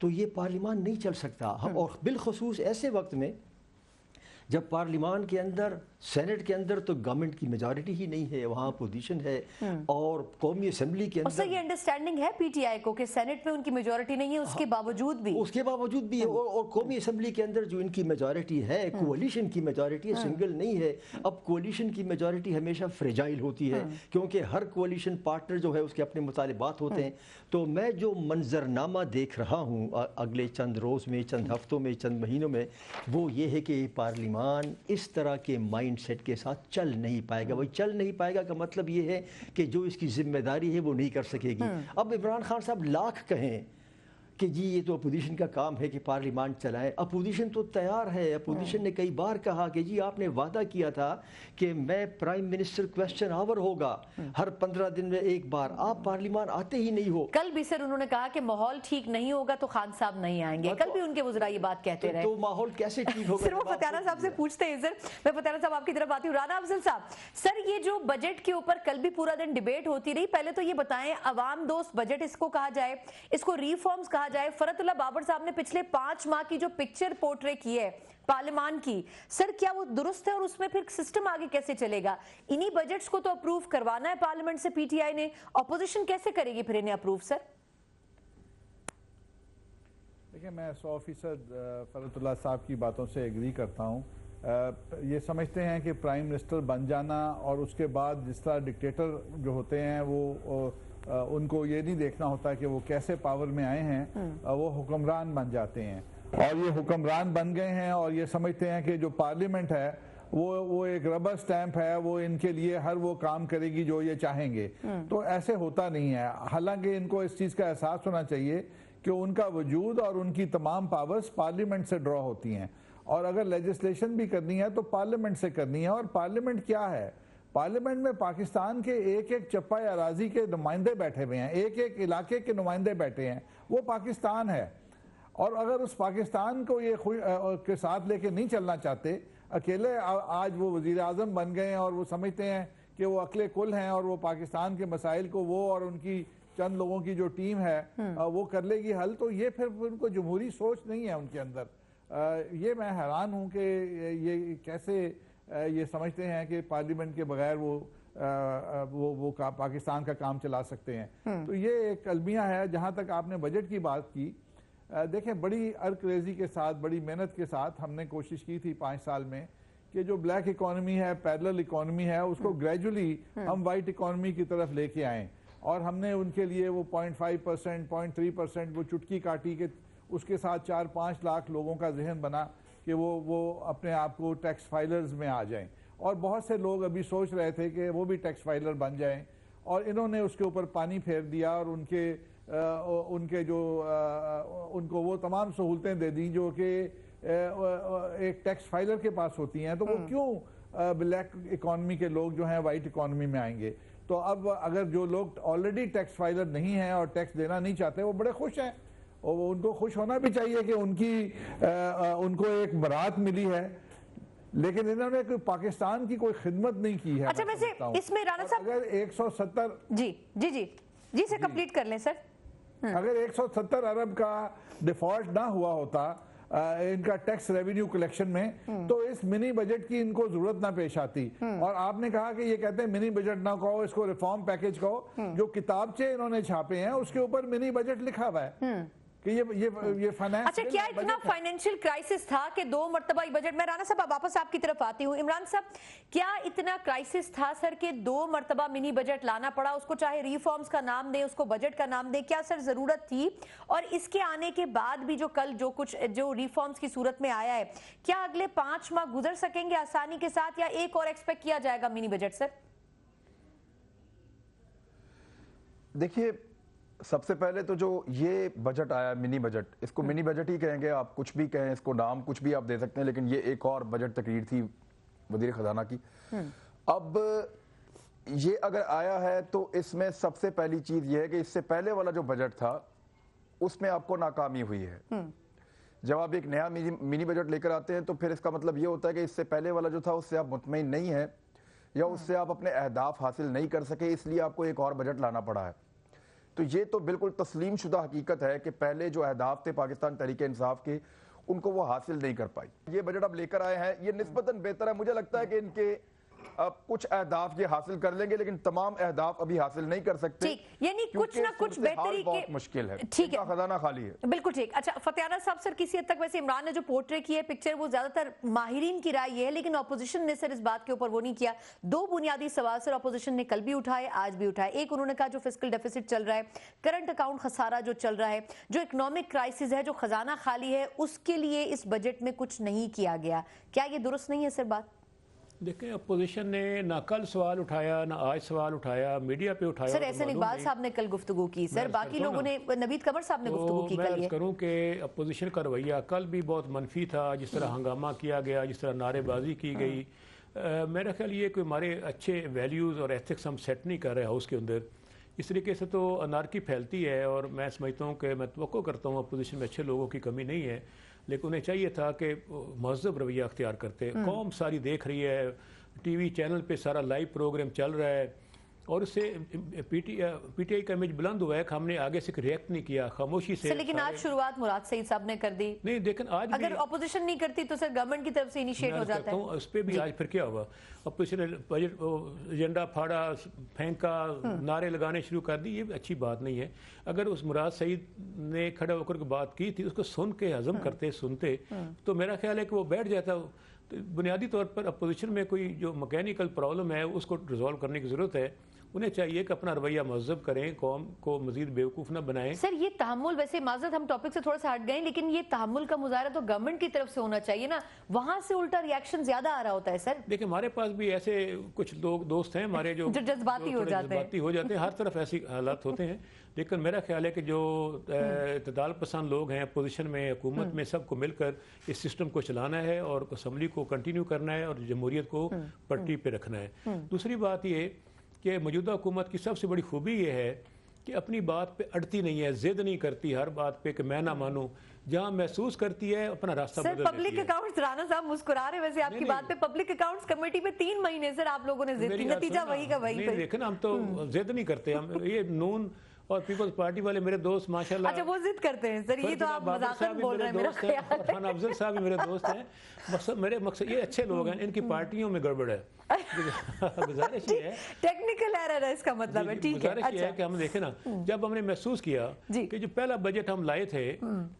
تو یہ پارلیمان نہیں چل سکتا. اور بالخصوص ایسے وقت میں جب پارلیمان کے اندر سینٹ کے اندر تو گورنمنٹ کی میجارٹی ہی نہیں ہے, وہاں اپوزیشن ہے, اور قومی اسمبلی کے اور سر اندر یہ انڈرسٹینڈنگ ہے پی ٹی آئی کو کہ سینٹ میں ان کی میجورٹی نہیں ہے, اس کے باوجود بھی اور قومی اسمبلی کے اندر جو ان کی میجارٹی ہے, کولیشن کی میجارٹی ہے, سنگل نہیں ہے. اب کولیشن کی میجارٹی ہمیشہ فریجائل ہوتی ہے, کیونکہ ہر کولیشن پارٹنر جو ہے اس کے اپنے مطالبات ہوتے ہیں. تو میں جو منظرنامہ دیکھ رہا ہوں اگلے چند روز میں, چند ہفتوں میں, چند مہینوں میں, وہ یہ ہے کہ پارلیمان اس طرح کے مائنڈ سیٹ کے ساتھ چل نہیں پائے گا. وہی چل نہیں پائے گا کا مطلب یہ ہے کہ جو اس کی ذمہ داری ہے وہ نہیں کر سکے گی. اب عمران خان صاحب لاکھ کہیں کہ جی یہ تو اپوزیشن کا کام ہے کہ پارلیمان چلائیں, اپوزیشن تو تیار ہے. اپوزیشن نے کئی بار کہا کہ جی آپ نے وعدہ کیا تھا کہ میں پرائم منسٹر کویسچن آور ہوگا ہر 15 دن میں ایک بار, آپ پارلیمان آتے ہی نہیں ہو. کل بھی سر انہوں نے کہا کہ ماحول ٹھیک نہیں ہوگا تو خان صاحب نہیں آئیں گے, کل بھی ان کے وزراء یہ بات کہتے رہے. تو ماحول کیسے ٹھیک ہوگا؟ سر وہ فتیانہ صاحب سے پوچھتے ہیں. سر میں فتیانہ صاحب آپ کی طرف آتی ہوں. رانا افضل صاحب, سر یہ جو بجٹ کے اوپر کل بھی پورا دن ڈیبیٹ ہوتی رہی, پہلے تو یہ بتائیں عوام دوست بجٹ اس کو کہا جائے, اس کو ریفارمز کہا جائے. فرت اللہ بابر صاحب نے پچھلے 5 ماہ کی جو پکچر پورٹرے کی ہے پارلیمان کی, سر کیا وہ درست ہے, اور اس میں پھر سسٹم آگے کیسے چلے گا؟ انہی بجٹس کو تو اپروو کروانا ہے پارلیمنٹ سے پی ٹی آئی نے, اپوزیشن کیسے کرے گی پھر انہیں اپروو؟ سر دیکھیں, میں 100% فرت اللہ صاحب کی باتوں سے ایگری کرتا ہوں. یہ سمجھتے ہیں کہ پرائم منسٹر بن جانا اور اس کے بعد جس طرح ڈکٹیٹر جو ہوتے ہیں وہ ان کو یہ نہیں دیکھنا ہوتا کہ وہ کیسے پاور میں آئے ہیں, وہ حکمران بن جاتے ہیں. اور یہ حکمران بن گئے ہیں اور یہ سمجھتے ہیں کہ جو پارلیمنٹ ہے وہ ایک ربر سٹیمپ ہے, وہ ان کے لیے ہر وہ کام کرے گی جو یہ چاہیں گے. تو ایسے ہوتا نہیں ہے. حالانکہ ان کو اس چیز کا احساس ہونا چاہیے کہ ان کا وجود اور ان کی تمام پاورز پارلیمنٹ سے ڈرا ہوتی ہیں, اور اگر لیجسلیشن بھی کرنی ہے تو پارلیمنٹ سے کرنی ہے. اور پارلیمنٹ کیا ہے؟ پارلیمنٹ میں پاکستان کے ایک ایک چپا اراضی کے نمائندے بیٹھے ہوئے ہیں, ایک ایک علاقے کے نمائندے بیٹھے ہیں. وہ پاکستان ہے, اور اگر اس پاکستان کو یہ کے ساتھ لے کے نہیں چلنا چاہتے, اکیلے آج وہ وزیر اعظم بن گئے ہیں اور وہ سمجھتے ہیں کہ وہ اکلے کل ہیں اور وہ پاکستان کے مسائل کو وہ اور ان کی چند لوگوں کی جو ٹیم ہے وہ کر لے گی حل, تو یہ پھر ان کو جمہوری سوچ نہیں ہے ان کے اندر. یہ میں حیران ہوں کہ یہ کیسے یہ سمجھتے ہیں کہ پارلیمنٹ کے بغیر وہ پاکستان کا کام چلا سکتے ہیں. تو یہ ایک المیہ ہے. جہاں تک آپ نے بجٹ کی بات کی, دیکھیں بڑی ارکریزی کے ساتھ, بڑی محنت کے ساتھ ہم نے کوشش کی تھی 5 سال میں کہ جو بلیک اکانومی ہے, پیرلل اکانومی ہے, اس کو گریجولی ہم وائٹ اکانومی کی طرف لے کے آئیں. اور ہم نے ان کے لیے وہ 0.5%, 0.3% وہ چٹکی کاٹی کہ اس کے ساتھ 4-5 لاکھ لوگوں کا ذہن بنا کہ وہ اپنے آپ کو ٹیکس فائلرز میں آ جائیں. اور بہت سے لوگ ابھی سوچ رہے تھے کہ وہ بھی ٹیکس فائلر بن جائیں, اور انہوں نے اس کے اوپر پانی پھیر دیا اور ان کے جو ان کو وہ تمام سہولتیں دے دیں جو کہ ایک ٹیکس فائلر کے پاس ہوتی ہیں. تو وہ کیوں بلیک اکانومی کے لوگ جو ہیں وائٹ اکانومی میں آئیں گے؟ تو اب اگر جو لوگ آلریڈی ٹیکس فائلر نہیں ہیں اور ٹیکس دینا نہیں چاہتے, وہ بڑے خوش ہیں, اور ان کو خوش ہونا بھی چاہیے کہ ان کو ایک برات ملی ہے, لیکن انہوں نے پاکستان کی کوئی خدمت نہیں کی ہے. اچھا ویسے اس میں رانا صاحب اگر 170 جی سے کمپلیٹ کر لیں سر. اگر 170 ارب کا ڈیفالٹ نہ ہوا ہوتا ان کا ٹیکس ریونیو کلیکشن میں, تو اس منی بجٹ کی ان کو ضرورت نہ پیش آتی. اور آپ نے کہا کہ یہ کہتے ہیں منی بجٹ نہ کہو, اس کو ریفارم پیکج کہو. جو کتابچے انہوں نے چھاپے ہیں اس کے اوپر منی بجٹ لکھا ہوا ہے کہ یہ فائنانس. اچھا کیا اتنا فائنینشیل کرائسس تھا کہ 2 مرتبہ بجٹ, میں رانا صاحب واپس آپ کی طرف آتی ہوں. عمران صاحب کیا اتنا کرائسس تھا سر کہ 2 مرتبہ منی بجٹ لانا پڑا؟ اس کو چاہے ریفارمز کا نام دیں, اس کو بجٹ کا نام دیں, کیا سر ضرورت تھی؟ اور اس کے آنے کے بعد بھی جو کل جو ریفارمز کی صورت میں آیا ہے, کیا اگلے 5 ماہ گزر سکیں گے آسانی کے ساتھ, یا ایک اور ایکسپیکٹ کیا جائے گا منی بجٹ؟ سر دیکھیے, سب سے پہلے تو جو یہ بجٹ آیا منی بجٹ, اس کو منی بجٹ ہی کہیں گے, آپ کچھ بھی کہیں, اس کو نام کچھ بھی آپ دے سکتے ہیں, لیکن یہ ایک اور بجٹ تقریر تھی وزیر خزانہ کی. اب یہ اگر آیا ہے تو اس میں سب سے پہلی چیز یہ ہے کہ اس سے پہلے والا جو بجٹ تھا اس میں آپ کو ناکامی ہوئی ہے. جب آپ ایک نیا منی بجٹ لے کر آتے ہیں تو پھر اس کا مطلب یہ ہوتا ہے کہ اس سے پہلے والا جو تھا اس سے آپ مطمئن نہیں ہیں, یا اس سے آپ اپنے اہداف حاصل نہیں کر سکے, اس لیے آپ کو ایک اور بجٹ لانا پڑا ہے. تو یہ تو بالکل تسلیم شدہ حقیقت ہے کہ پہلے جو اہداف تھے پاکستان تحریک انصاف کے ان کو وہ حاصل نہیں کر پائی. یہ بجٹ اب لے کر آئے ہیں, یہ نسبتاً بہتر ہے. مجھے لگتا ہے کہ ان کے اب کچھ اہداف یہ حاصل کر لیں گے لیکن تمام اہداف ابھی حاصل نہیں کر سکتے, یعنی کچھ نہ کچھ بہتری بہت مشکل ہے, ٹھیک ہے, خزانہ خالی ہے. بالکل ٹھیک. اچھا فتیانہ صاحب سر, کسی حد تک ویسے عمران نے جو پورٹری کی ہے پکچر وہ زیادہ تر ماہرین کی رائے یہ ہے, لیکن اپوزیشن نے سر اس بات کے اوپر وہ نہیں کیا. دو بنیادی سوال سر اپوزیشن نے کل بھی اٹھائے, آج بھی اٹھائے. ایک انہوں نے کہا جو فسکل ڈیفیسٹ چل رہا ہے, کرنٹ اکاؤنٹ خسارہ جو چل رہا ہے, جو اکنامک کرائسس ہے, جو خزانہ خالی ہے, اس کے لیے اس بجٹ میں کچھ نہیں کیا گیا. کیا یہ درست نہیں ہے سر بات؟ دیکھیں اپوزیشن نے نہ کل سوال اٹھایا نہ آج سوال اٹھایا, میڈیا پہ اٹھایا. سر احسن اقبال صاحب نے کل گفتگو کی, سر باقی لوگوں نے, نوید قمر صاحب نے گفتگو کی کل. میں کروں کہ اپوزیشن کا رویہ کل بھی بہت منفی تھا, جس طرح ہنگامہ کیا گیا, جس طرح نعرے بازی کی گئی. میرا خیال یہ کہ ہمارے اچھے ویلیوز اور ایتھکس ہم سیٹ نہیں کر رہے ہاؤس کے اندر. اس طریقے سے تو انارکی پھیلتی ہے, اور میں سمجھتا ہوں کہ میں توقع کرتا ہوں اپوزیشن میں اچھے لوگوں کی کمی نہیں ہے, لیکن انہیں چاہیے تھا کہ مہذب رویہ اختیار کرتے. قوم ساری دیکھ رہی ہے, ٹی وی چینل پہ سارا لائیو پروگرام چل رہا ہے, اور اس سے پی ٹی آئی کا امیج بلند ہوا ہے کہ ہم نے آگے سے ریئیکٹ نہیں کیا, خاموشی سے. لیکن آج شروعات مراد سعید صاحب نے کر دی. نہیں لیکن آج اگر اپوزیشن نہیں کرتی تو سر گورنمنٹ کی طرف سے انیشیٹ ہو جاتا ہے. اس پہ بھی آج پھر کیا ہوا, اپوزیشن نے بجٹ ایجنڈا پھاڑا, پھینکا, نعرے لگانے شروع کر دی. یہ اچھی بات نہیں ہے. اگر اس مراد سعید نے کھڑا ہو کر بات کی تھی, اس کو سن کے ہضم کرتے, سنتے, تو میرا خیال ہے کہ وہ بیٹھ جاتا. بنیادی طور پر اپوزیشن میں کوئی جو مکینیکل پرابلم ہے اس کو ریزالو کرنے کی ضرورت ہے. انہیں چاہیے کہ اپنا رویہ مہذب کریں, قوم کو مزید بیوقوف نہ بنائیں. سر یہ تحمل, ویسے معذرت ہم ٹاپک سے تھوڑا سا ہٹ گئے, لیکن یہ تحمل کا مظاہرہ تو گورنمنٹ کی طرف سے ہونا چاہیے نا, وہاں سے الٹا ریاکشن زیادہ آ رہا ہوتا ہے. سر دیکھیں ہمارے پاس بھی ایسے کچھ لوگ دوست ہیں ہمارے جو جذباتی ہو جاتے ہیں, ہر طرف ایسی حالات ہوتے ہیں. لیکن میرا خیال ہے کہ جو اعتدال پسند لوگ ہیں اپوزیشن میں, حکومت میں, سب کو مل کر اس سسٹم کو چلانا ہے اور اسمبلی کو کنٹینیو کرنا ہے اور جمہوریت کو پٹری پہ رکھنا ہے. دوسری بات یہ کہ موجودہ حکومت کی سب سے بڑی خوبی یہ ہے کہ اپنی بات پہ اڑتی نہیں ہے, ضد نہیں کرتی ہر بات پہ کہ میں نہ مانوں. جہاں محسوس کرتی ہے اپنا راستہ بدل دیتی ہے. سر پبلک اکاؤنٹس, رانا صاحب مسکرا رہے ویسے آپ کی بات پہ, پبلک اکاؤنٹس کمیٹی پہ 3 مہینے سر آپ لوگوں نے ضد کی, نتیجہ وہی کا وہی. دیکھیں ہم تو ضد نہیں کرتے, ہم یہ نون اور پیپلز پارٹی والے میرے دوست ماشاءاللہ. اچھا وہ ضد کرتے ہیں سر, یہ تو آپ مذاقاً بول رہے ہیں میرا خیال. خان افضل صاحب بھی میرے دوست ہیں. میرے مقصد یہ اچھے لوگ ہیں, ان کی پارٹیوں میں گڑبڑ ہے. گزارش یہ ہے, ٹیکنیکل ایرر ہے اس کا مطلب ہے, ٹھیک ہے. گزارش یہ ہے کہ ہم دیکھیں نا, جب ہم نے محسوس کیا کہ جو پہلا بجٹ ہم لائے تھے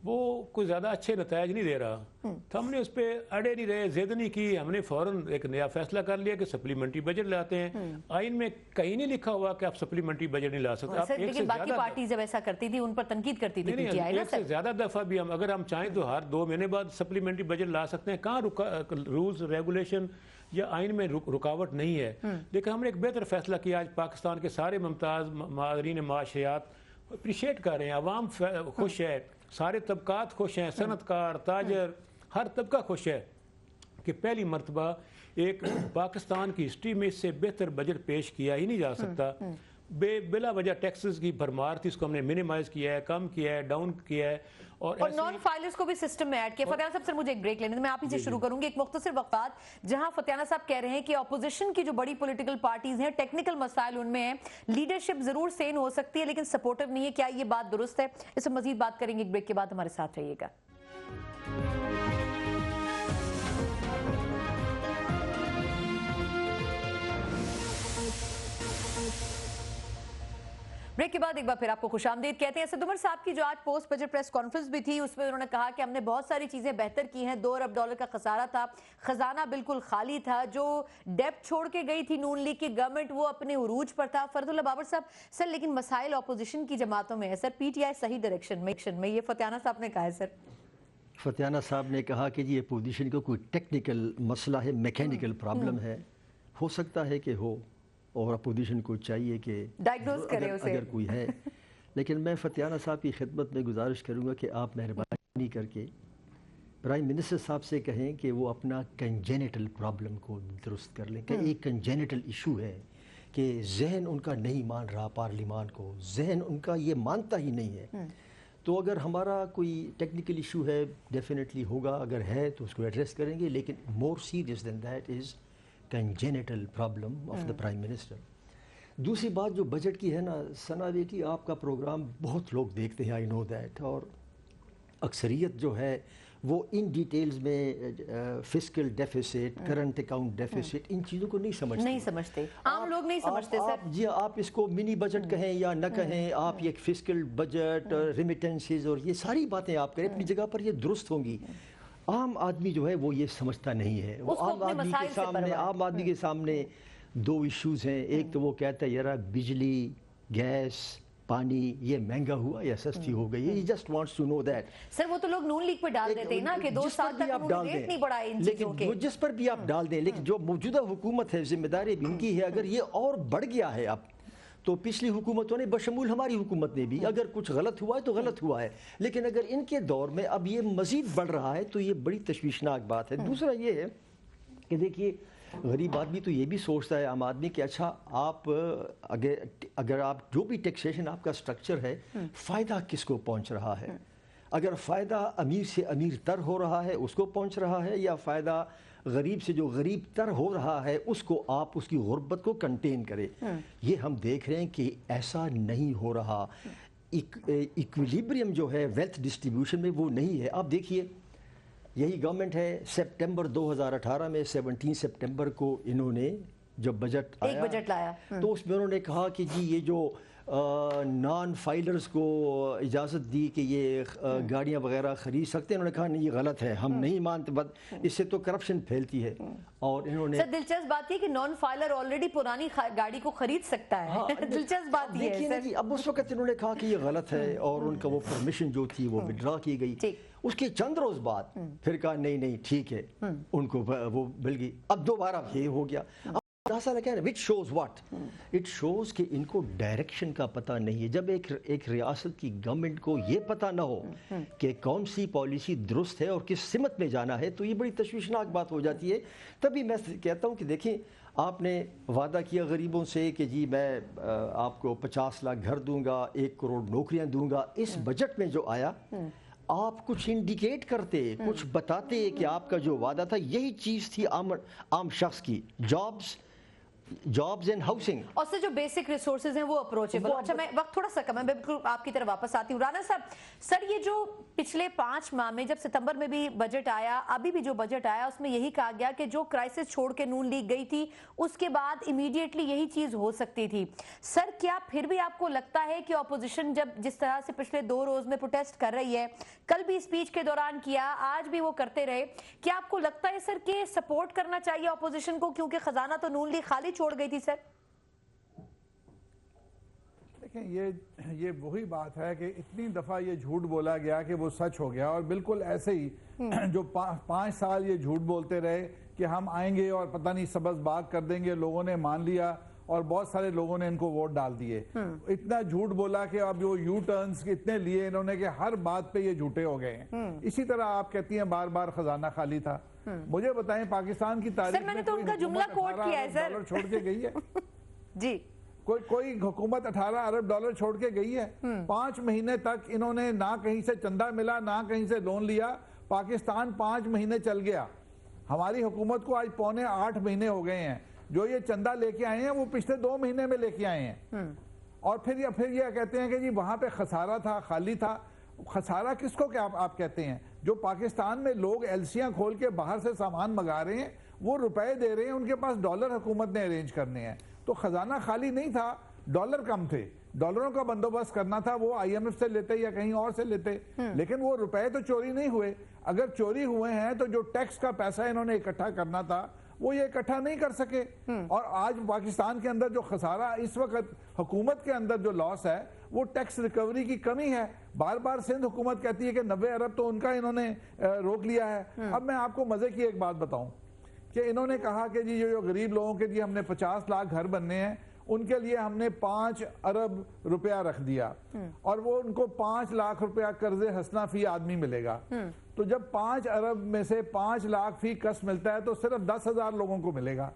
وہ کوئی زیادہ اچھے نتائج نہیں دے رہا, تو ہم نے اس پہ اڑے نہیں رہے, ضد نہیں کی. ہم نے فوراً ایک نیا فیصلہ کر لیا کہ سپلیمنٹری بجٹ لاتے ہیں. آئین میں کہیں نہیں لکھا ہوا کہ آپ سپلیمنٹری بجٹ نہیں لا سکتے. لیکن باقی پارٹی جب ایسا کرتی تھی ان پر تنقید کرتی تھی پی ٹی آئی نا. ایک سے زیادہ دفعہ بھی ہم اگر ہم چاہیں تو ہر 2 مہینے بعد سپلیمنٹری بجٹ لا سکتے ہیں. کہاں رولز ریگولیشن یا آئین میں رکاوٹ نہیں ہے. لیکن ہم نے ایک بہتر فیصلہ کیا. آج پاکستان کے سارے ممتاز ماہرین معاشیات اپریشیٹ کر رہے ہیں, عوام خوش ہے, سارے طبقات خوش ہیں, صنعت کار, تاجر, ہر طبقہ خوش ہے کہ پہلی مرتبہ ایک پاکستان کی ہسٹری میں اس سے بہتر بجٹ پیش کیا ہی نہیں جا سکتا. بلا وجہ ٹیکسز کی بھرمار تھی, اس کو ہم نے منیمائز کیا ہے, کم کیا ہے, ڈاؤن کیا ہے, اور نان فائلرز کو بھی سسٹم میں ایڈ کیا. فتیانہ صاحب سر مجھے ایک بریک لینے دیں, میں آپ ہی سے شروع کروں گی. ایک مختصر وقفات جہاں فتیانہ صاحب کہہ رہے ہیں کہ اپوزیشن کی جو بڑی پولیٹیکل پارٹیز ہیں, ٹیکنیکل مسائل ان میں ہیں, لیڈرشپ ضرور سین ہو سکتی ہے لیکن سپورٹو نہیں ہے. کیا یہ بات درست ہے؟ اس سے مزید بات کریں گے ایک بریک کے بعد, ہمارے ساتھ رہیے گا. بریک کے بعد ایک بار پھر آپ کو خوش آمدید کہتے ہیں. اسد عمر صاحب کی جو آج پوسٹ بجٹ پریس کانفرنس بھی تھی, اس میں انہوں نے کہا کہ ہم نے بہت ساری چیزیں بہتر کی ہیں. $2 ارب کا خسارہ تھا, خزانہ بالکل خالی تھا, جو ڈیپٹ چھوڑ کے گئی تھی نون لیگ کی گورنمنٹ وہ اپنے عروج پر تھا. فرد اللہ بابر صاحب سر لیکن مسائل اپوزیشن کی جماعتوں میں ہے سر, پی ٹی آئی صحیح ڈائریکشن میں, یہ فتیانہ صاحب نے کہا ہے. سر فتیانہ صاحب نے کہا کہ یہ اپوزیشن کو کوئی ٹیکنیکل مسئلہ ہے, میکینیکل پرابلم ہے, ہو سکتا ہے کہ ہو, اور اپوزیشن کو چاہیے کہ ڈائگنوز کرے اسے اگر کوئی ہے. لیکن میں فتیانہ صاحب کی خدمت میں گزارش کروں گا کہ آپ مہربانی کر کے پرائم منسٹر صاحب سے کہیں کہ وہ اپنا کنجینیٹل پرابلم کو درست کر لیں. کہ ایک کنجینیٹل ایشو ہے کہ ذہن ان کا نہیں مان رہا پارلیمان کو, ذہن ان کا یہ مانتا ہی نہیں ہے. تو اگر ہمارا کوئی ٹیکنیکل ایشو ہے ڈیفینیٹلی ہوگا, اگر ہے تو اس کو ایڈریس کریں گے, لیکن more serious than that is congenital problem of the prime minister. دوسری بات جو بجٹ کی ہے نا ثنا بیٹی، آپ کا پروگرام بہت لوگ دیکھتے ہیں، آئی نو دیٹ، اور اکثریت جو ہے وہ ان ڈیٹیلز میں fiscal deficit, current account deficit, ان چیزوں کو نہیں سمجھتے، عام لوگ نہیں سمجھتے سر. جی آپ اس کو منی بجٹ کہیں یا نہ کہیں، آپ یہ فسکل بجٹ، ریمیٹنسز اور یہ ساری باتیں آپ کریں اپنی جگہ پر، یہ درست ہوں گی. عام آدمی جو ہے وہ یہ سمجھتا نہیں ہے. وہ عام آدمی کے سامنے دو ایشوز ہیں. ایک تو وہ کہتا ہے یار بجلی، گیس، پانی یہ مہنگا ہوا یا سستی ہو گئی. He just wants to know that. سر وہ تو لوگ نون لیگ پہ ڈال دیتے ہیں نا کہ 2 سال تک انہوں نے ریٹ نہیں بڑھائے ان چیزوں کے. لیکن جس پر بھی آپ ڈال دیں، لیکن جو موجودہ حکومت ہے ذمہ داری بھی ان کی ہے. اگر یہ اور بڑھ گیا ہے اب تو پچھلی حکومتوں نے بشمول ہماری حکومت نے بھی، اگر کچھ غلط ہوا ہے تو غلط ہوا ہے، لیکن اگر ان کے دور میں اب یہ مزید بڑھ رہا ہے تو یہ بڑی تشویشناک بات ہے. دوسرا یہ ہے کہ دیکھیے غریب آدمی تو یہ بھی سوچتا ہے، عام آدمی، کہ اچھا آپ اگر آپ جو بھی ٹیکسیشن آپ کا سٹرکچر ہے، فائدہ کس کو پہنچ رہا ہے؟ اگر فائدہ امیر سے امیر تر ہو رہا ہے اس کو پہنچ رہا ہے، یا فائدہ غریب سے جو غریب تر ہو رہا ہے اس کو آپ اس کی غربت کو کنٹین کرے. یہ ہم دیکھ رہے ہیں کہ ایسا نہیں ہو رہا. ایکویلیبریم جو ہے ویلتھ ڈسٹریبیوشن میں وہ نہیں ہے. آپ دیکھیے یہی گورنمنٹ ہے، سپٹمبر 2018 میں 17 سپٹمبر کو انہوں نے جب بجٹ ایک بجٹ لایا تو اس میں انہوں نے کہا کہ جی یہ جو نان فائلرز کو اجازت دی کہ یہ گاڑیاں وغیرہ خرید سکتے ہیں. انہوں نے کہا نہیں یہ غلط ہے، ہم نہیں مانتے، اس سے تو کرپشن پھیلتی ہے. اور انہوں نے سر دلچسپ بات یہ کہ نان فائلر آلریڈی پرانی گاڑی کو خرید سکتا ہے. دلچسپ بات یہ ہے سر. اب اس وقت انہوں نے کہا کہ یہ غلط ہے اور ان کا وہ پرمیشن جو تھی وہ وڈرا کی گئی. اس کے چند روز بعد پھر کہا نہیں ٹھیک ہے، ان کو وہ مل گئی. اب دوبارہ یہ ہو گیا. which shows what? It shows کہ ان کو ڈائریکشن کا پتہ نہیں ہے. جب ایک ریاست کی گورنمنٹ کو یہ پتہ نہ ہو کہ کون سی پالیسی درست ہے اور کس سمت میں جانا ہے تو یہ بڑی تشویشناک بات ہو جاتی ہے. تبھی میں کہتا ہوں کہ دیکھیں آپ نے وعدہ کیا غریبوں سے کہ جی میں آپ کو 50 لاکھ گھر دوں گا، 1 کروڑ نوکریاں دوں گا. اس بجٹ میں جو آیا آپ کچھ انڈیکیٹ کرتے، کچھ بتاتے کہ آپ کا جو وعدہ تھا یہی چیز تھی عام شخص کی، جابز اینڈ ہاؤسنگ، اور سے جو بیسک ریسورسز ہیں وہ اپروچیبل. اچھا میں وقت تھوڑا سا کم ہے، میں بالکل آپ کی طرف واپس آتی ہوں. رانا صاحب، سر یہ جو پچھلے 5 ماہ میں جب ستمبر میں بھی بجٹ آیا، ابھی بھی جو بجٹ آیا اس میں یہی کہا گیا کہ جو کرائسس چھوڑ کے نون لیگ گئی تھی اس کے بعد امیڈیٹلی یہی چیز ہو سکتی تھی. سر کیا پھر بھی آپ کو لگتا ہے کہ اپوزیشن جب جس طرح سے پچھلے 2 روز میں پروٹیسٹ کر رہی ہے، کل بھی اسپیچ کے دوران کیا، آج بھی وہ کرتے رہے، کیا آپ کو لگتا ہے سر کہ سپورٹ کرنا چاہیے اپوزیشن کو، کیونکہ خزانہ تو نون لیگ خالی چھوڑ گئی تھی؟ سر دیکھیں یہ وہی بات ہے کہ اتنی دفعہ یہ جھوٹ بولا گیا کہ وہ سچ ہو گیا. اور بالکل ایسے ہی جو 5 سال یہ جھوٹ بولتے رہے کہ ہم آئیں گے اور پتہ نہیں سبز باغ کر دیں گے، لوگوں نے مان لیا اور بہت سارے لوگوں نے ان کو ووٹ ڈال دیے. اتنا جھوٹ بولا کہ اب وہ یو ٹرنز اتنے لیے انہوں نے کہ ہر بات پہ یہ جھوٹے ہو گئے ہیں. اسی طرح آپ کہتی ہیں بار بار خزانہ خالی تھا. مجھے بتائیں پاکستان کی تاریخ میں نے تو ان کا جملہ کوٹ کیا ہے سر، $18 چھوڑ کے گئی ہے؟ جی کوئی حکومت $18 ارب چھوڑ کے گئی ہے؟ 5 مہینے تک انہوں نے نہ کہیں سے چندہ ملا نہ کہیں سے لون لیا. پاکستان 5 مہینے چل گیا. ہماری حکومت کو آج 7.5 مہینے ہو گئے ہیں. جو یہ چندہ لے کے آئے ہیں وہ پچھلے 2 مہینے میں لے کے آئے ہیں. اور پھر یہ کہتے ہیں کہ جی وہاں پہ خسارہ تھا، خالی تھا. خسارہ کس کو کہ آپ کہتے ہیں؟ جو پاکستان میں لوگ ایلسیاں کھول کے باہر سے سامان منگا رہے ہیں، وہ روپے دے رہے ہیں، ان کے پاس ڈالر حکومت نے ارینج کرنے ہیں. تو خزانہ خالی نہیں تھا، ڈالر کم تھے، ڈالروں کا بندوبست کرنا تھا. وہ IMF سے لیتے یا کہیں اور سے لیتے، لیکن وہ روپے تو چوری نہیں ہوئے. اگر چوری ہوئے ہیں تو جو ٹیکس کا پیسہ انہوں نے اکٹھا کرنا تھا وہ یہ اکٹھا نہیں کر سکے. اور آج پاکستان کے اندر جو خسارہ اس وقت حکومت کے اندر جو لاس ہے وہ ٹیکس ریکوری کی کمی ہے. بار بار سندھ حکومت کہتی ہے کہ 90 ارب تو ان کا انہوں نے روک لیا ہے. اب میں آپ کو مزے کی ایک بات بتاؤں کہ انہوں نے کہا کہ جی جو غریب لوگوں کے لیے ہم نے 50 لاکھ گھر بننے ہیں، ان کے لیے ہم نے 5 ارب روپیہ رکھ دیا اور وہ ان کو 5 لاکھ روپیہ قرض حسنہ فی آدمی ملے گا. تو جب 5 ارب میں سے 5 لاکھ فی کس ملتا ہے تو صرف 10,000 لوگوں کو ملے گا.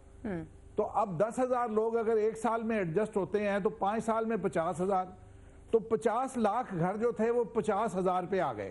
تو اب 10,000 لوگ اگر 1 سال میں ایڈجسٹ ہوتے ہیں تو 5 سال میں 50,000، تو 50 لاکھ گھر جو تھے وہ 50,000 پہ آ گئے.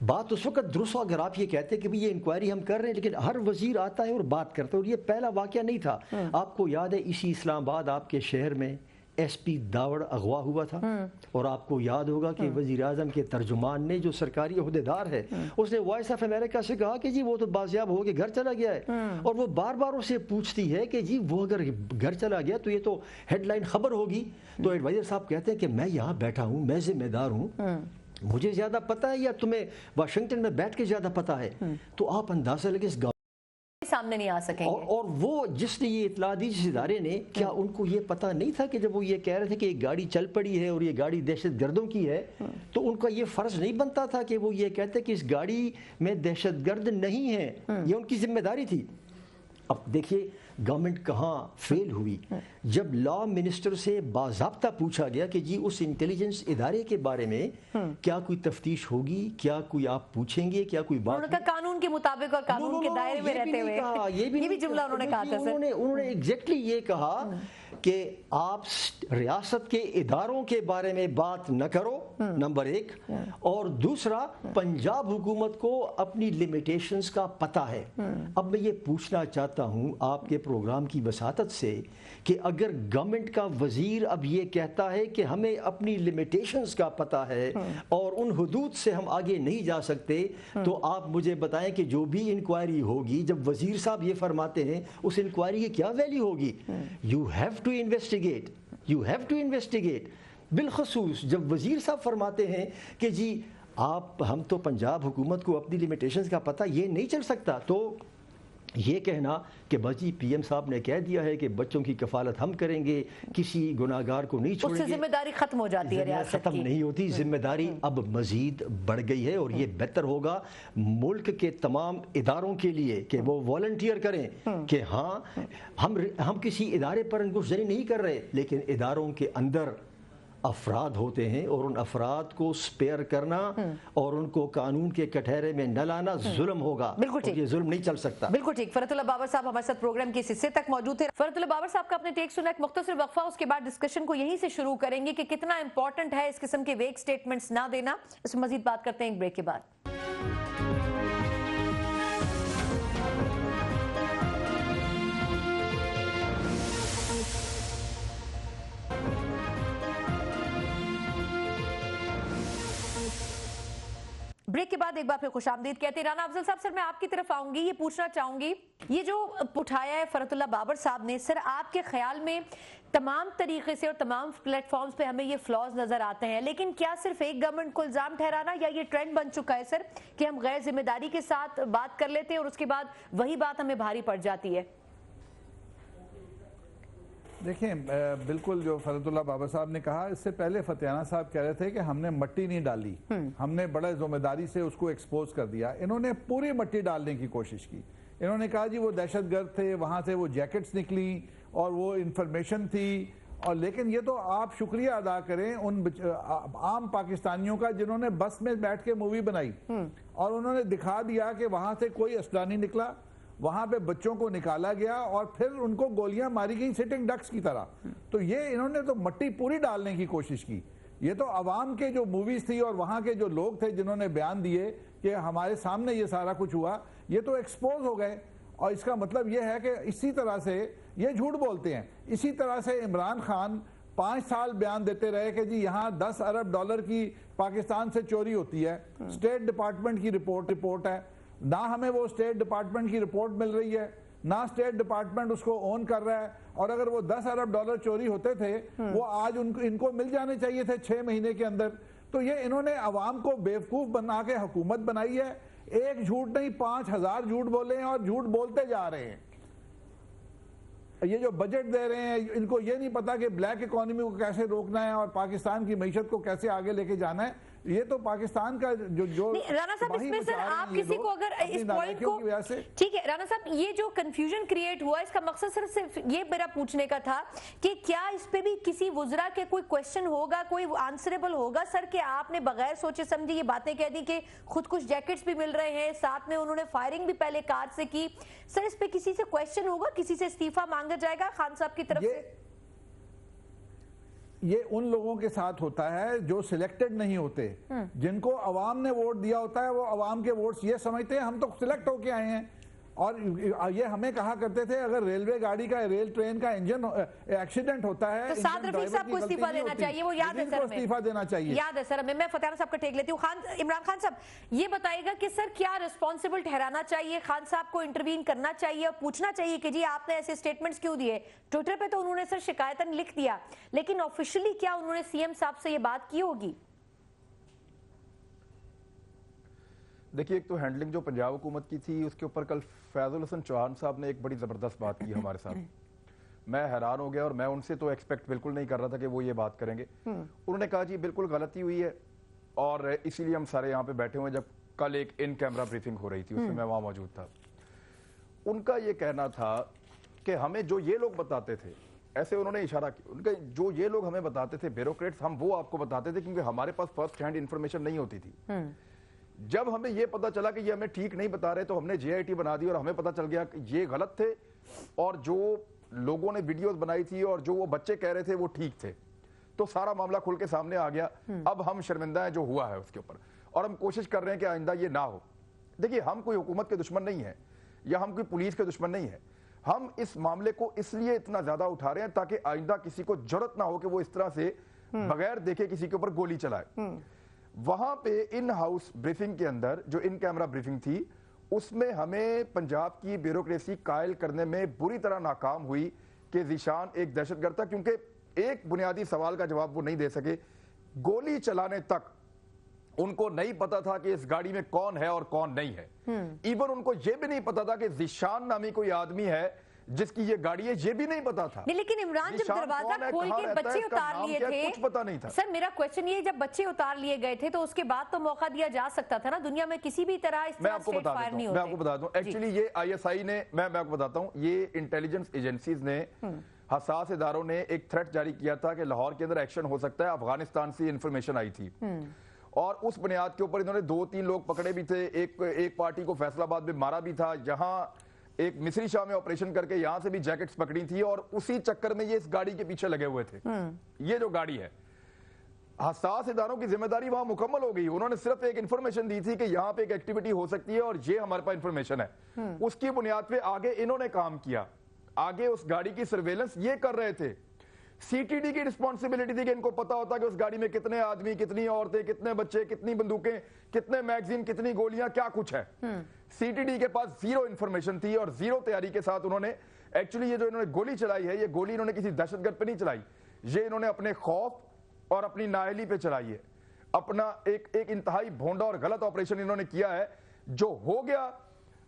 بات اس وقت درست اگر آپ یہ کہتے ہیں کہ یہ انکوائری ہم کر رہے ہیں، لیکن ہر وزیر آتا ہے اور بات کرتا ہے، اور یہ پہلا واقعہ نہیں تھا. آپ کو یاد ہے اسی اسلام آباد آپ کے شہر میں ایس پی داوڑ اغوا ہوا تھا، اور آپ کو یاد ہوگا کہ وزیر اعظم کے ترجمان نے جو سرکاری عہدیدار ہے اس نے وائس آف امریکہ سے کہا کہ جی وہ تو بازیاب ہو کے گھر چلا گیا ہے، اور وہ بار بار اسے پوچھتی ہے کہ جی وہ اگر گھر چلا گیا تو یہ تو ہیڈ لائن خبر ہوگی. تو ایڈوائزر صاحب کہتے ہیں کہ میں یہاں بیٹھا ہوں، میں ذمہ دار ہوں، مجھے زیادہ پتہ ہے یا تمہیں واشنگٹن میں بیٹھ کے زیادہ پتہ ہے. تو آپ اندازہ لگے اس سامنے نہیں آ سکیں گے. اور وہ جس نے یہ اطلاع دی جس ادارے نے، کیا ان کو یہ پتہ نہیں تھا کہ جب وہ یہ کہہ رہے تھے کہ ایک گاڑی چل پڑی ہے اور یہ گاڑی دہشت گردوں کی ہے، تو ان کا یہ فرض نہیں بنتا تھا کہ وہ یہ کہتے کہ اس گاڑی میں دہشت گرد نہیں ہے؟ یہ ان کی ذمہ داری تھی. اب دیکھیے گورنمنٹ کہاں فیل ہوئی، جب لا منسٹر سے باضابطہ پوچھا گیا کہ جی اس انٹیلیجنس ادارے کے بارے میں کیا کوئی تفتیش ہوگی، کیا کوئی آپ پوچھیں گے، کیا کوئی بات. انہوں نے کہا قانون کے مطابق اور قانون کے دائرے میں رہتے ہوئے. یہ بھی جملہ انہوں نے کہا تھا سر. انہوں نے ایگزیکٹلی یہ کہا کہ آپ ریاست کے اداروں کے بارے میں بات نہ کرو، نمبر ایک، اور دوسرا پنجاب حکومت کو اپنی لیمیٹیشنز کا پتہ ہے. اب میں یہ پوچھنا چاہتا ہوں آپ کے پروگرام کی وساطت سے کہ اگر گورنمنٹ کا وزیر اب یہ کہتا ہے کہ ہمیں اپنی لیمیٹیشنز کا پتہ ہے اور ان حدود سے ہم آگے نہیں جا سکتے، تو آپ مجھے بتائیں کہ جو بھی انکوائری ہوگی، جب وزیر صاحب یہ فرماتے ہیں، اس انکوائری کی کیا ویلیو ہوگی؟ You have to investigate, you have to investigate. بالخصوص جب وزیر صاحب فرماتے ہیں کہ جی ہم تو پنجاب حکومت کو اپنی لیمیٹیشنز کا پتہ یہ نہیں چل سکتا، تو یہ کہنا کہ بس جی پی ایم صاحب نے کہہ دیا ہے کہ بچوں کی کفالت ہم کریں گے، کسی گناہگار کو نہیں چھوڑیں گے، اس سے ذمہ داری ختم ہو جاتی ہے ریاست کی. ختم نہیں ہوتی، ذمہ داری اب مزید بڑھ گئی ہے. اور یہ بہتر ہوگا ملک کے تمام اداروں کے لیے کہ وہ والنٹیئر کریں کہ ہاں ہم کسی ادارے پر انگوش زنی نہیں کر رہے، لیکن اداروں کے اندر افراد ہوتے ہیں اور ان افراد کو سپیئر کرنا اور ان کو قانون کے کٹہرے میں نہ لانا ظلم ہوگا. بالکل ٹھیک، یہ ظلم نہیں چل سکتا. بالکل ٹھیک. فرحت اللہ بابر صاحب ہمارے ساتھ پروگرام کے اس حصے تک موجود تھے. فرحت اللہ بابر صاحب کا اپنے ٹیک سنا، ایک مختصر وقفہ، اس کے بعد ڈسکشن کو یہیں سے شروع کریں گے کہ کتنا امپورٹنٹ ہے اس قسم کے ویگ سٹیٹمنٹس نہ دینا. اس میں مزید بات کرتے ہیں ایک بریک کے بعد. بریک کے بعد ایک بار پھر خوش آمدید کہتے ہیں. رانا افضل صاحب، سر میں آپ کی طرف آؤں گی، یہ پوچھنا چاہوں گی، یہ جو اٹھایا ہے فرحت اللہ بابر صاحب نے، سر آپ کے خیال میں تمام طریقے سے اور تمام پلیٹ فارمز پہ ہمیں یہ فلاز نظر آتے ہیں، لیکن کیا صرف ایک گورنمنٹ کو الزام ٹھہرانا، یا یہ ٹرینڈ بن چکا ہے سر کہ ہم غیر ذمہ داری کے ساتھ بات کر لیتے ہیں اور اس کے بعد وہی بات ہمیں بھاری پڑ جاتی ہے؟ دیکھیں بالکل جو فرحت اللہ بابر صاحب نے کہا، اس سے پہلے فتیانہ صاحب کہہ رہے تھے کہ ہم نے مٹی نہیں ڈالی، ہم نے بڑے ذمہ داری سے اس کو ایکسپوز کر دیا. انہوں نے پوری مٹی ڈالنے کی کوشش کی. انہوں نے کہا جی وہ دہشت گرد تھے، وہاں سے وہ جیکٹس نکلی اور وہ انفارمیشن تھی، اور لیکن یہ تو آپ شکریہ ادا کریں ان عام پاکستانیوں کا جنہوں نے بس میں بیٹھ کے مووی بنائی اور انہوں نے دکھا دیا کہ وہاں سے کوئی اسلحہ نہیں نکلا، وہاں پہ بچوں کو نکالا گیا اور پھر ان کو گولیاں ماری گئیں سٹنگ ڈکس کی طرح. تو یہ انہوں نے تو مٹی پوری ڈالنے کی کوشش کی. یہ تو عوام کے جو موویز تھی اور وہاں کے جو لوگ تھے جنہوں نے بیان دیے کہ ہمارے سامنے یہ سارا کچھ ہوا، یہ تو ایکسپوز ہو گئے. اور اس کا مطلب یہ ہے کہ اسی طرح سے یہ جھوٹ بولتے ہیں. اسی طرح سے عمران خان 5 سال بیان دیتے رہے کہ جی یہاں 10 ارب ڈالر کی پاکستان سے چوری ہوتی ہے. اسٹیٹ ڈپارٹمنٹ کی رپورٹ ہے، نہ ہمیں وہ اسٹیٹ ڈپارٹمنٹ کی رپورٹ مل رہی ہے، نہ اسٹیٹ ڈپارٹمنٹ اس کو اون کر رہا ہے. اور اگر وہ 10 ارب ڈالر چوری ہوتے تھے وہ آج ان کو مل جانے چاہیے تھے 6 مہینے کے اندر. تو یہ انہوں نے عوام کو بیوقوف بنا کے حکومت بنائی ہے. ایک جھوٹ نہیں 5000 جھوٹ بولے ہیں اور جھوٹ بولتے جا رہے ہیں. یہ جو بجٹ دے رہے ہیں ان کو یہ نہیں پتا کہ بلیک اکانومی کو کیسے روکنا ہے اور پاکستان کی معیشت کو کیسے آگے لے کے جانا ہے. یہ تو پاکستان کا جو رانا صاحب اس میں سر آپ کسی کو اگر اس پوائنٹ کو ٹھیک ہے رانا صاحب، یہ جو کنفیوژن کریٹ ہوا اس کا مقصد صرف یہ میرا پوچھنے کا تھا کہ کیا اس پہ بھی کسی وزراء کے کوئی کوشچن ہوگا، کوئی آنسریبل ہوگا سر کہ آپ نے بغیر سوچے سمجھے یہ باتیں کہہ دی کہ خود کچھ جیکٹس بھی مل رہے ہیں، ساتھ میں انہوں نے فائرنگ بھی پہلے کار سے کی. سر اس پہ کسی سے کوشچن ہوگا، کسی سے استعفیٰ مانگا جائے گا خان صاحب کی طرف سے؟ یہ ان لوگوں کے ساتھ ہوتا ہے جو سلیکٹڈ نہیں ہوتے، جن کو عوام نے ووٹ دیا ہوتا ہے، وہ عوام کے ووٹس یہ سمجھتے ہیں ہم تو سلیکٹ ہو کے آئے ہیں. اور یہ ہمیں کہا کرتے تھے اگر ریلوے گاڑی کا ریل ٹرین کا انجن ایکسیڈنٹ ہوتا ہے تو سعد رفیق صاحب کو استعفیٰ دینا چاہیے، وہ یاد ہے سر ہمیں استعفیٰ دینا چاہیے. یاد ہے سر ہمیں. میں فتح صاحب کا ٹیک لیتی ہوں. عمران خان صاحب یہ بتائیے گا کہ سر کیا ریسپانسبل ٹھہرانا چاہیے، خان صاحب کو انٹروین کرنا چاہیے اور پوچھنا چاہیے کہ جی آپ نے ایسے سٹیٹمنٹس کیوں دیے؟ ٹویٹر پہ تو انہوں نے سر شکایتاً لکھ دیا، لیکن آفیشلی کیا انہوں نے سی ایم صاحب سے یہ بات کی ہوگی؟ دیکھیے ایک تو ہینڈلنگ جو پنجاب حکومت کی تھی اس کے اوپر کل فیض الحسن چوہان صاحب نے ایک بڑی زبردست بات کی ہمارے ساتھ. میں حیران ہو گیا اور میں ان سے تو ایکسپیکٹ بالکل نہیں کر رہا تھا کہ وہ یہ بات کریں گے. انہوں نے کہا جی بالکل غلطی ہوئی ہے اور اسی لیے ہم سارے یہاں پہ بیٹھے ہوئے. جب کل ایک ان کیمرہ بریفنگ ہو رہی تھی اس میں وہاں موجود تھا. ان کا یہ کہنا تھا کہ ہمیں جو یہ لوگ بتاتے تھے، ایسے انہوں نے اشارہ کیا، ان کا جو یہ لوگ ہمیں بتاتے تھے بیوروکریٹس، ہم وہ آپ کو بتاتے تھے کیونکہ ہمارے پاس فرسٹ ہینڈ انفارمیشن نہیں ہوتی تھی. جب ہمیں یہ پتا چلا کہ یہ ہمیں ٹھیک نہیں بتا رہے تو ہم نے JIT بنا دی اور ہمیں پتا چل گیا کہ یہ غلط تھے اور جو لوگوں نے ویڈیوز بنائی تھی اور جو وہ بچے کہہ رہے تھے وہ ٹھیک تھے. تو سارا معاملہ کھل کے سامنے آ گیا. اب ہم شرمندہ ہیں جو ہوا ہے اس کے اوپر اور ہم کوشش کر رہے ہیں کہ آئندہ یہ نہ ہو. دیکھیے ہم کوئی حکومت کے دشمن نہیں ہیں یا ہم کوئی پولیس کے دشمن نہیں ہیں. ہم اس معاملے کو اس لیے اتنا زیادہ اٹھا رہے ہیں تاکہ آئندہ کسی کو جرأت نہ ہو کہ وہ اس طرح سے بغیر دیکھے کسی کے اوپر گولی چلائے. وہاں پہ ان ہاؤس بریفنگ کے اندر جو ان کیمرہ بریفنگ تھی اس میں ہمیں پنجاب کی بیوروکریسی قائل کرنے میں بری طرح ناکام ہوئی کہ ذیشان ایک دہشت گرد تھا، کیونکہ ایک بنیادی سوال کا جواب وہ نہیں دے سکے. گولی چلانے تک ان کو نہیں پتا تھا کہ اس گاڑی میں کون ہے اور کون نہیں ہے. ایون ان کو یہ بھی نہیں پتا تھا کہ ذیشان نامی کوئی آدمی ہے جس کی یہ گاڑی ہے، یہ بھی نہیں پتا تھا. لیکن عمران جب دروازہ کھول کے بچے اتار لیے تھے، کچھ پتا نہیں تھا. سر میرا کویسچن یہ جب بچے اتار لیے گئے تھے تو اس کے بعد تو موقع دیا جا سکتا تھا نا. دنیا میں کسی بھی طرح اس طرح اسٹیٹ فائر نہیں ہوتے. میں آپ کو بتا دوں ایکچولی یہ ISI نے، میں آپ کو بتاتا ہوں، یہ انٹیلیجنس ایجنسیز نے، حساس اداروں نے ایک تھریٹ جاری کیا تھا کہ لاہور کے اندر ایکشن ہو سکتا ہے. افغانستان سے انفارمیشن آئی تھی اور اس بنیاد کے اوپر انہوں نے 2-3 لوگ پکڑے بھی تھے. ایک پارٹی کو فیصل آباد میں مارا بھی تھا، جہاں ایک مصری شاہ میں آپریشن کر کے یہاں سے بھی جیکٹس پکڑی تھی اور اسی چکر میں یہ اس گاڑی کے پیچھے لگے ہوئے تھے. یہ جو گاڑی ہے، حساس اداروں کی ذمہ داری وہاں مکمل ہو گئی. انہوں نے صرف ایک انفارمیشن دی تھی کہ یہاں پہ ایک ایکٹیویٹی ہو سکتی ہے اور یہ ہمارے پاس انفارمیشن ہے. اس کی بنیاد پہ آگے انہوں نے کام کیا، آگے اس گاڑی کی سرویلنس یہ کر رہے تھے. CTD کی رسپانسبلٹی تھی کہ ان کو پتا ہوتا کہ اس گاڑی میں کتنے آدمی، کتنی عورتیں، کتنے بچے، کتنی بندوقیں، کتنے میگزین، کتنی گولیاں، کیا کچھ ہے. CTD کے پاس زیرو انفارمیشن تھی اور زیرو تیاری کے ساتھ انہوں نے ایکچولی یہ جو انہوں نے گولی چلائی ہے، یہ گولی انہوں نے کسی دہشت گرد پہ نہیں چلائی، یہ انہوں نے اپنے خوف اور اپنی نااہلی پہ چلائی ہے. اپنا ایک انتہائی بھونڈا اور غلط آپریشن انہوں نے کیا ہے. جو ہو گیا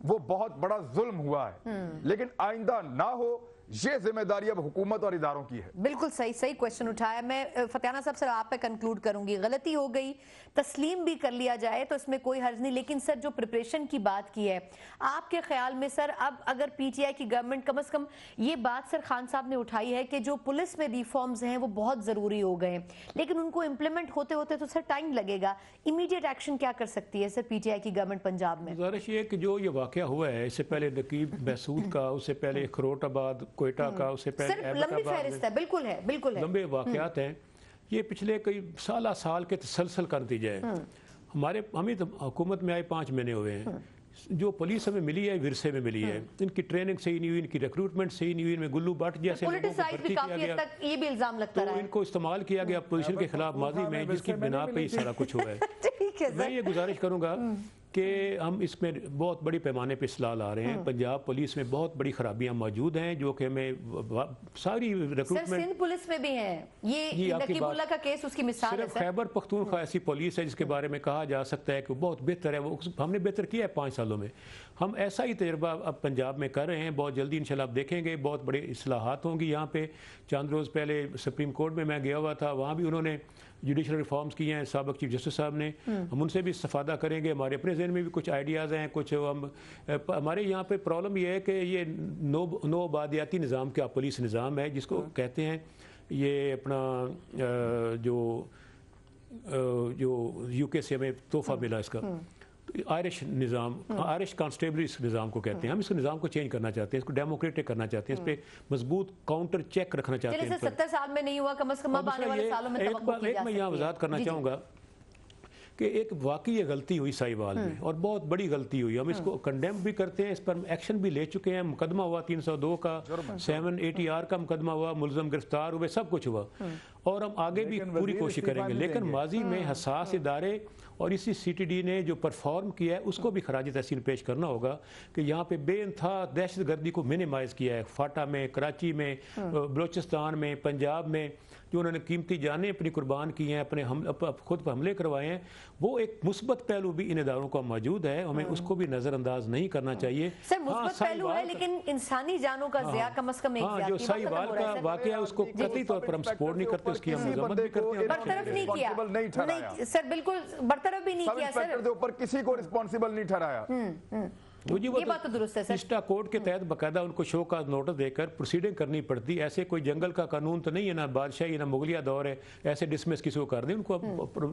وہ بہت بڑا ظلم ہوا ہے، لیکن آئندہ نہ ہو. یہ ذمہ داری اب حکومت اور اداروں کی ہے. بالکل صحیح کویسچن اٹھایا. میں فتح صاحب سر آپ پہ کنکلوڈ کروں گی. غلطی ہو گئی، تسلیم بھی کر لیا جائے تو اس میں کوئی حرج نہیں، لیکن سر جو پریپریشن کی بات کی ہے، آپ کے خیال میں سر اب اگر PTI کی گورنمنٹ کم از کم یہ بات سر خان صاحب نے اٹھائی ہے کہ جو پولیس میں ریفارمز ہیں وہ بہت ضروری ہو گئے ہیں، لیکن ان کو امپلیمنٹ ہوتے ہوتے تو سر ٹائم لگے گا. امیڈیٹ ایکشن کیا کر سکتی ہے سر PTI کی گورنمنٹ پنجاب میں؟ گزارش یہ کہ جو یہ واقعہ ہوا ہے، اس سے پہلے نقیب محسود کا، اس سے پہلے خروٹ آباد کوئٹہ کا، اس سے سر لمبی فہرست ہے. بالکل ہے، بالکل ہے، لمبے واقعات ہیں. یہ پچھلے کئی سال کے تسلسل کا نتیجہ ہے. ہمیں تو حکومت میں آئے 5 مہینے ہوئے ہیں. جو پولیس ہمیں ملی ہے ورثے میں ملی ہے. ان کی ٹریننگ صحیح نہیں ہوئی، ان کی ریکروٹمنٹ صحیح نہیں ہوئی، ان میں گلو بٹ جیسے لوگوں کو بھرتی کیا گیا، یہ بھی الزام لگتا تو ان کو استعمال کیا گیا اپوزیشن کے خلاف ماضی میں، جس کی بنا پہ ہی سارا کچھ ہوا ہے. میں یہ گزارش کروں گا کہ ہم اس میں بہت بڑی پیمانے پہ اصلاح لا رہے ہیں. پنجاب پولیس میں بہت بڑی خرابیاں موجود ہیں جو کہ ہمیں ساری ریکروٹمنٹ، سندھ پولیس میں بھی ہیں. یہ نقیب اللہ کا کیس اس کی مثال ہے. صرف خیبر پختونخوا ایسی پولیس ہے جس کے بارے میں کہا جا سکتا ہے کہ وہ بہت بہتر ہے. وہ ہم نے بہتر کیا ہے 5 سالوں میں. ہم ایسا ہی تجربہ اب پنجاب میں کر رہے ہیں. بہت جلدی انشاءاللہ آپ دیکھیں گے بہت بڑے اصلاحات ہوں گی. یہاں پہ چند روز پہلے سپریم کورٹ میں گیا ہوا تھا، وہاں بھی انہوں نے جوڈیشل ریفارمز کیے ہیں سابق چیف جسٹس صاحب نے. ہم ان سے بھی استفادہ کریں گے. ہمارے اپنے ذہن میں بھی کچھ آئیڈیاز ہیں. کچھ ہمارے یہاں پہ پرابلم یہ ہے کہ یہ نو آبادیاتی نظام کا پولیس نظام ہے جس کو کہتے ہیں. یہ اپنا جو UK سے ہمیں تحفہ ملا اس کا، آئرش نظام، آئرش کانسٹیبلری اس نظام کو کہتے ہیں، ہم اس نظام کو چینج کرنا چاہتے ہیں، اس کو ڈیموکریٹک کرنا چاہتے ہیں، اس پہ مضبوط کاؤنٹر چیک رکھنا چاہتے ہیں۔ 70 سال میں نہیں ہوا، کم از کم اب آنے والے سالوں میں توقع کی جا سکتی ہے۔ ایک میں یہاں وضاحت کرنا چاہوں گا کہ ایک واقعی یہ غلطی ہوئی ساہیوال میں، اور بہت بڑی غلطی ہوئی، ہم اس کو کنڈیم بھی کرتے ہیں، اس پر ایکشن بھی لے چکے ہیں، مقدمہ ہوا 302 کا، 780R کا مقدمہ ہوا، ملزم گرفتار ہوئے، سب کچھ ہوا، اور ہم آگے بھی پوری کوشش کریں گے۔ لیکن ماضی میں حساس ادارے اور اسی سی ٹی ڈی نے جو پرفارم کیا ہے اس کو بھی خراج تحسین پیش کرنا ہوگا کہ یہاں پہ بے انتہا دہشت گردی کو منیمائز کیا ہے، فاٹا میں، کراچی میں، بلوچستان میں، پنجاب میں، جو انہوں نے قیمتی جانیں اپنی قربان کی ہیں، اپنے خود پر حملے کروائے ہیں، وہ ایک مثبت پہلو بھی ان اداروں کا موجود ہے، ہمیں اس کو بھی نظر انداز نہیں کرنا چاہیے۔ سر مثبت پہلو ہے لیکن انسانی جانوں کا ضیاع کم از کم ایک زیادتی جو ساہیوال کا واقعہ ہے اس کو قطعی طور پر ہم سپورٹ نہیں کرتے، اس کی ہم مذمت بھی کرتے ہیں، برطرف نہیں کیا سر، بالکل برطرف بھی نہیں کیا سر، دے اوپر کسی کو رسپانسیبل نہیں ٹھہرایا۔ یہ بات تو درست ہے سر۔ اسٹا کوڈ کے تحت باقاعدہ ان کو شو کا نوٹس دے کر پروسیڈنگ کرنی پڑتی، ایسے کوئی جنگل کا قانون تو نہیں ہے، نہ بادشاہی نہ مغلیہ دور ہے ایسے ڈسمس کسی کو کر دیں، ان کو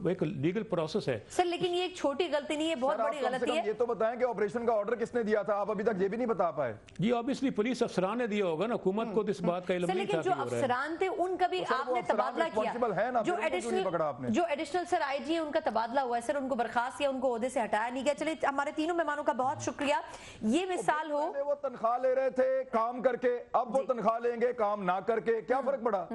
ایک لیگل پروسیس ہے سر۔ لیکن یہ ایک چھوٹی غلطی نہیں ہے، بہت بڑی غلطی ہے۔ یہ تو بتائیں کہ آپریشن کا آرڈر کس نے دیا تھا، آپ ابھی تک یہ بھی نہیں بتا پائے۔ جی obviously پولیس افسران نے دیا ہوگا نا، حکومت کو اس بات کا علم نہیں تھا۔ لیکن جو افسران تھے ان کا بھی آپ نے تبادلہ کیا، جو ایڈیشنل سر آئی جی ہیں ان کا تبادلہ ہوا ہے سر، ان کو برخاست کیا، ان کو عہدے سے ہٹایا نہیں گیا۔ چلے ہمارے تینوں مہمانوں کا بہت شکریہ۔ یہ مثال ہو، وہ تنخواہ لے رہے تھے کام کر کے، اب وہ تنخواہ لیں گے کام نہ کر کے، کیا فرق پڑا؟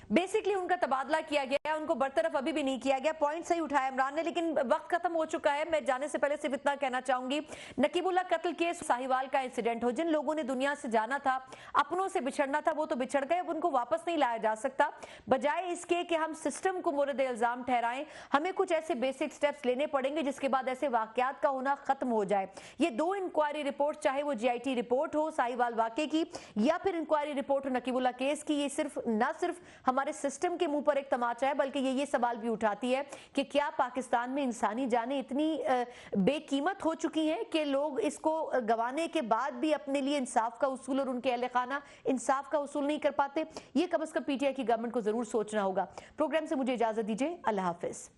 بیسکلی ان کا تبادلہ کیا گیا، ان کو برطرف ابھی بھی نہیں کیا گیا۔ پوائنٹ صحیح اٹھایا عمران نے، لیکن وقت ختم ہو چکا ہے۔ میں جانے سے پہلے صرف اتنا کہنا چاہوں گی، نقیب اللہ قتل کیس ساہیوال کا انسیڈنٹ ہو، جن لوگوں نے دنیا سے جانا تھا، اپنوں سے بچھڑنا تھا، وہ تو بچھڑ گئے، اب ان کو واپس نہیں لایا جا سکتا۔ بجائے اس کے کہ ہم سسٹم کو مورد الزام ٹھہرائیں، ہمیں کچھ ایسے بیسک سٹیپس لینے پڑیں گے جس کے بعد ایسے واقعات کا ہونا ختم ہو جائے۔ یہ 2 انکوائری رپورٹ، چاہے وہ جی آئی ٹی رپورٹ ہو ساہیوال واقعے کی یا پھر انکوائری رپورٹ ہو نقیب اللہ کیس کی، یہ نہ صرف ہمارے سسٹم کے منہ پر ایک تماچا ہے، بلکہ یہ سوال بھی اٹھاتی ہے کہ کیا پاکستان میں انسانی جانیں اتنی بے قیمت ہو چکی ہیں کہ لوگ اس کو گوانے کے بعد بھی اپنے لیے انصاف کا اصول اور ان کے اہل خانہ انصاف کا اصول نہیں کر پاتے؟ یہ کم از کم پی ٹی آئی کی گورنمنٹ کو ضرور سوچنا ہوگا۔ پروگرام سے مجھے اجازت دیجیے، اللہ حافظ۔